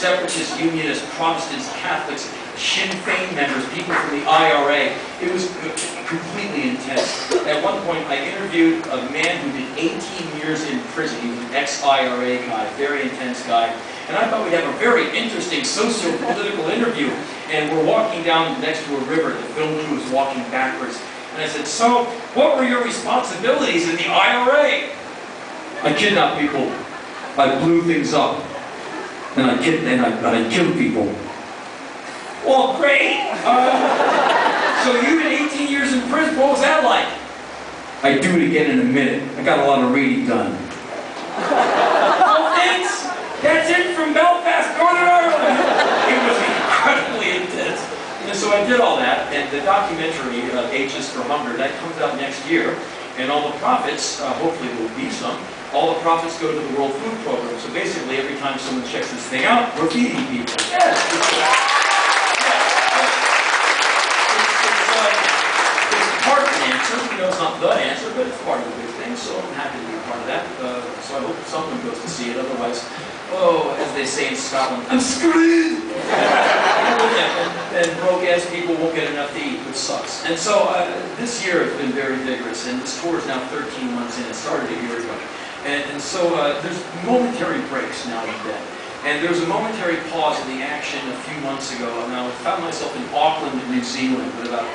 separatists, unionists, Protestants, Catholics, Sinn Féin members, people from the IRA. It was completely intense. At one point, I interviewed a man who did 18 years in prison. He was an ex-IRA guy, very intense guy. And I thought we'd have a very interesting socio-political interview. And we're walking down next to a river. The film crew was walking backwards. And I said, so, what were your responsibilities in the IRA? I kidnapped people. I blew things up. And I killed people. Well, great. So you did 18 years in prison. What was that like? I'd do it again in a minute. I got a lot of reading done. Well, thanks. That's it from Belfast, Northern Ireland. It was incredibly intense. And so I did all that, and the documentary, H's for Hunger, that comes out next year. And all the profits, hopefully there will be some, all the profits go to the World Food Program. So basically, every time someone checks this thing out, we're feeding people. Yes. It's part of an answer. You know, it's not the answer, but it's part of the big thing. So I'm happy to be a part of that. So I hope someone goes to see it. Otherwise, oh, as they say in Scotland, I'm screwed. And broke-ass people won't get enough to eat, which sucks. And so this year has been very vigorous, and this tour is now 13 months in. It started a year ago. And so there's momentary breaks now and then. And there was a momentary pause in the action a few months ago, and I found myself in Auckland, New Zealand, with about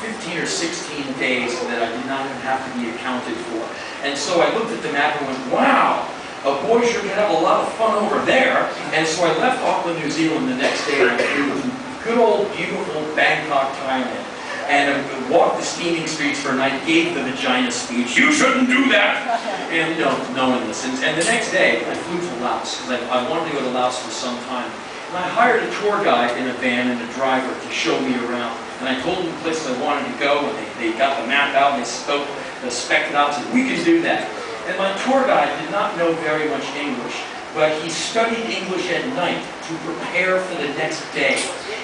15 or 16 days that I did not even have to be accounted for. And so I looked at the map and went, wow, a boy sure can have a lot of fun over there. And so I left Auckland, New Zealand the next day, and I flew to good old, beautiful Bangkok, Thailand. And I walked the steaming streets for a night, gave the vagina speech, you shouldn't do that! And no one listens. And the next day, I flew to Laos, because I wanted to go to Laos for some time. And I hired a tour guide in a van and a driver to show me around. And I told them the places I wanted to go, and they got the map out, and they spec'd it out, and said, we can do that. And my tour guide did not know very much English, but he studied English at night to prepare for the next day.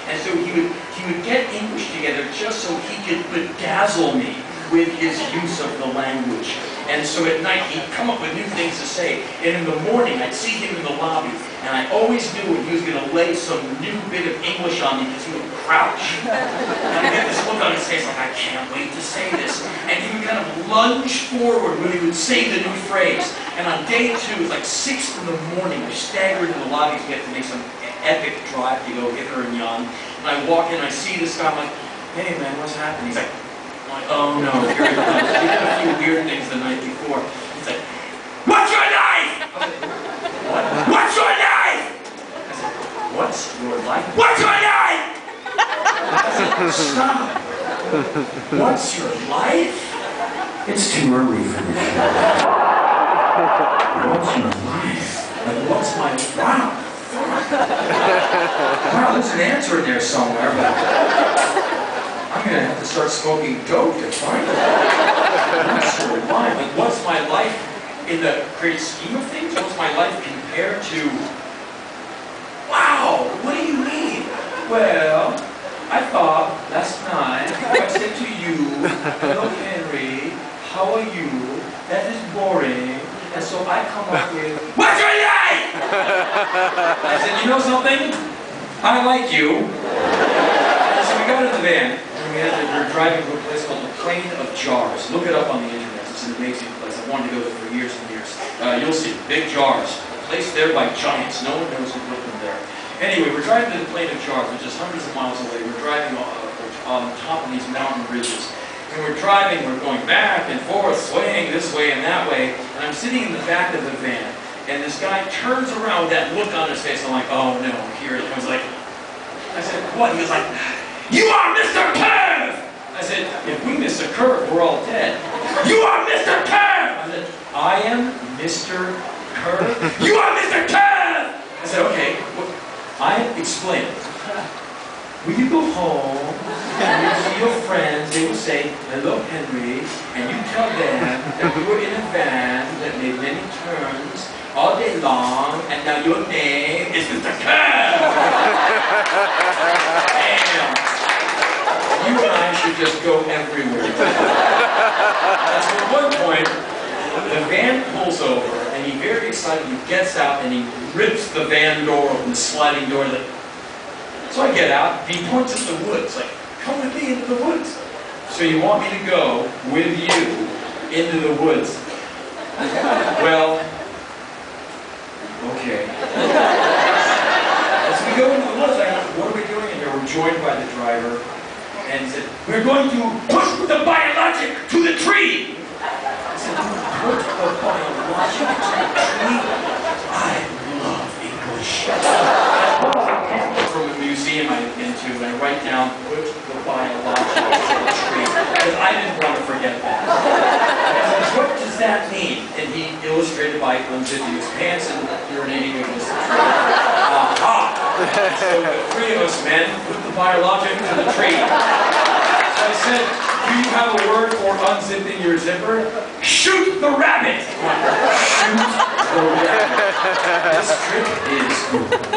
And so he would get English together just so he could bedazzle me with his use of the language. And so at night he'd come up with new things to say. And in the morning I'd see him in the lobby, and I always knew when he was going to lay some new bit of English on me because he would crouch. And I'd get this look on his face like, I can't wait to say this. And he would kind of lunge forward when he would say the new phrase. And on day two, it was like 6 in the morning, I staggered in the lobby to get to make some epic drive to go get her and Jan. And I walk in, I see this guy, I'm like, hey man, what's happening? He's like, oh no, here he comes. He did a few weird things the night before. He's like, what's your life? I was like, what? What's your life? I said, what's your life? What's your life? I said, stop. What's your life? It's too early for me. What's your life? Like, what's my life? Wow. Wow, there's an answer in there somewhere, but I'm going to have to start smoking dope to find it. What's your life? Like, what's my life in the great scheme of things? What's my life compared to? Wow, what do you mean? Well, I thought last night I said to you, hello Henry, how are you? That is boring. And so I come up with, what's your life? I said, you know something? I like you. And so we got in the van, and we're driving to a place called the Plain of Jars. Look it up on the internet. It's an amazing place. I've wanted to go there for years and years. You'll see, big jars. Placed there by giants. No one knows who put them there. Anyway, we're driving to the Plain of Jars, which is hundreds of miles away. We're driving on top of these mountain ridges. And we're driving, we're going back and forth, swaying this way and that way, and I'm sitting in the back of the van, and this guy turns around with that look on his face, I'm like, oh no, here it comes. Like, I said, what? He was like, you are Mr. Curve! I said, if we miss a curve, we're all dead. You are Mr. Curve! I said, I am Mr. Curve? You are Mr. Curve! I said, okay, I explained. When you go home, and you see your friends, they will say, hello Henry, and you tell them that you were in a van that made many turns all day long, and now your name is Mr. Curve! Damn! You and I should just go everywhere. And so at one point, the van pulls over, and he very excitedly gets out, and he rips the van door open, the sliding door. So I get out, and he points at the woods, like, come with me into the woods. So you want me to go with you into the woods? Well, okay. As we go into the woods, I go, what are we doing in here? We're joined by the driver, and he said, we're going to push the biologic to the tree. I said, put the biologic to the tree? I love English. From a museum I've been to, and I write down, put the biologic to the tree, because I didn't want to forget that. What does that mean? And he illustrated by unzipping his pants and urinating against the tree. Aha! So the three of us men put the biologic to the tree. So I said, do you have a word for unzipping your zipper? Shoot the rabbit! Shoot the rabbit. This trick is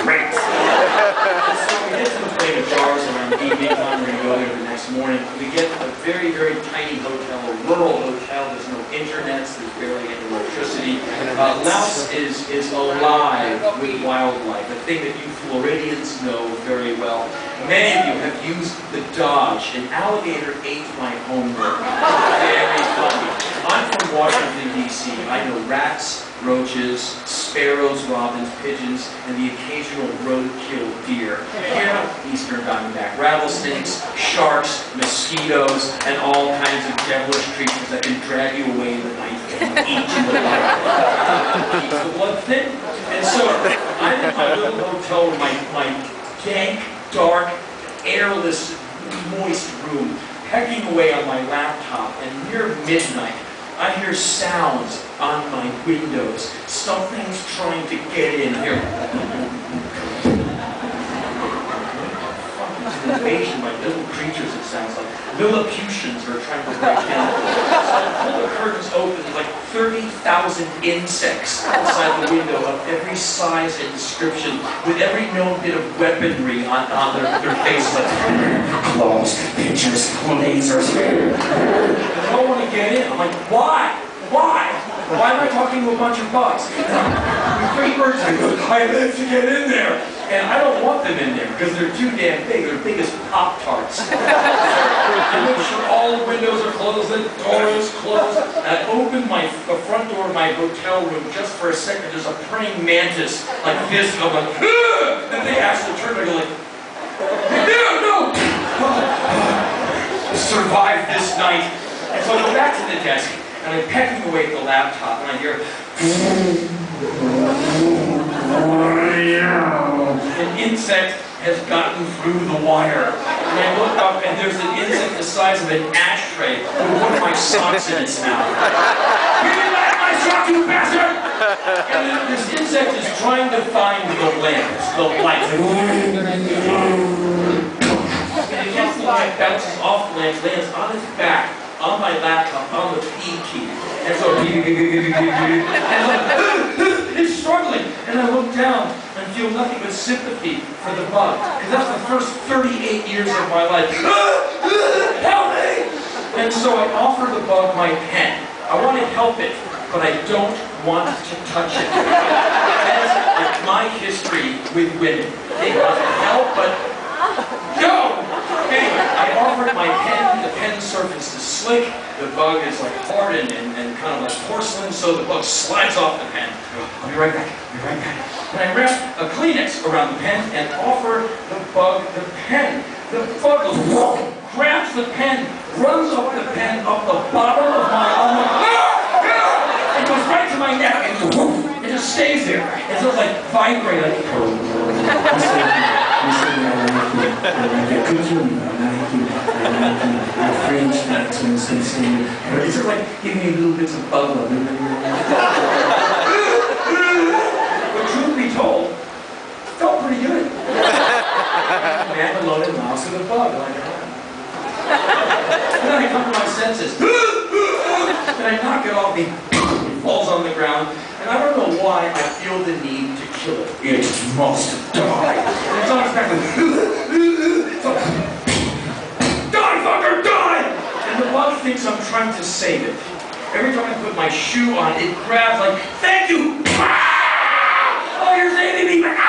great. So we get to the plate of jars around evening time. We're going to go there the next morning. We get a very, very tiny hotel, a rural hotel. There's no internet, so there's barely any electricity. Laos is alive with wildlife, a thing that you Floridians know very well. Many of you have used the Dodge. An alligator ate my homework. Very funny. I'm from Washington, D.C. I know rats, roaches, sparrows, robins, pigeons, and the occasional roadkill deer. Here, eastern diamondback rattlesnakes, sharks, mosquitoes, and all kinds of devilish creatures that can drag you away in the night and eat you alive. Keeps the blood thin. And so, I'm in my little hotel with my dank, dark, airless, moist room, pecking away on my laptop, and near midnight, I hear sounds on my windows. Something's trying to get in here. It's an invasion by little creatures, it sounds like. Lilliputians are trying to break in. So I pull the curtains open, there's like 30,000 insects outside the window of every size and description, with every known bit of weaponry on their facelets. Claws, pinchers, lasers. And they all want to get in. I'm like, why? Why? Why am I talking to a bunch of bugs? With three birds, I go, I live to get in there. And I don't want them in there because they're too damn big. They're big as Pop-Tarts. I make sure all the windows are closed, the door is closed. And I open the front door of my hotel room just for a second. There's a praying mantis like this. And I'm like, ugh! And they actually turn and go like, no! Survive this night. And so I go back to the desk, and I'm pecking away at the laptop, and I hear, an insect has gotten through the wire. And I look up, and there's an insect the size of an ashtray with one of my socks in its mouth. Give me back my sock, you bastard! And this insect is trying to find the lamps, the lights. And it hits the light, bounces off the lamps, lands on its back, on my laptop, on the P key. And so, and it's struggling. And I look down and feel nothing but sympathy for the bug. Because that's the first 38 years of my life. Help me! And so I offer the bug my pen. I want to help it, but I don't want to touch it. That's like my history with women. They want to help, but no! Anyway, I offered my pen. The pen surface is slick. The bug is like hard and kind of like porcelain, so the bug slides off the pen. I'll be right back. I'll be right back. And I wrap a Kleenex around the pen and offer the bug the pen. The bug goes, whoa, grabs the pen, runs up the pen up the bottom of my arm, and goes right to my neck, and it just stays there. It's just like vibrating. Like, it's just like giving me little bits of bug love. But truth be told, it felt pretty good. Man alone in mouse with a bug. Like, and then I come to my senses. And I knock it off me. It falls on the ground. And I don't know why I feel the need to kill it. It must die. And it's unexpected. Die, fucker, die! And the bug thinks I'm trying to save it. Every time I put my shoe on, it grabs like, thank you! Ah! Oh, you're saving me!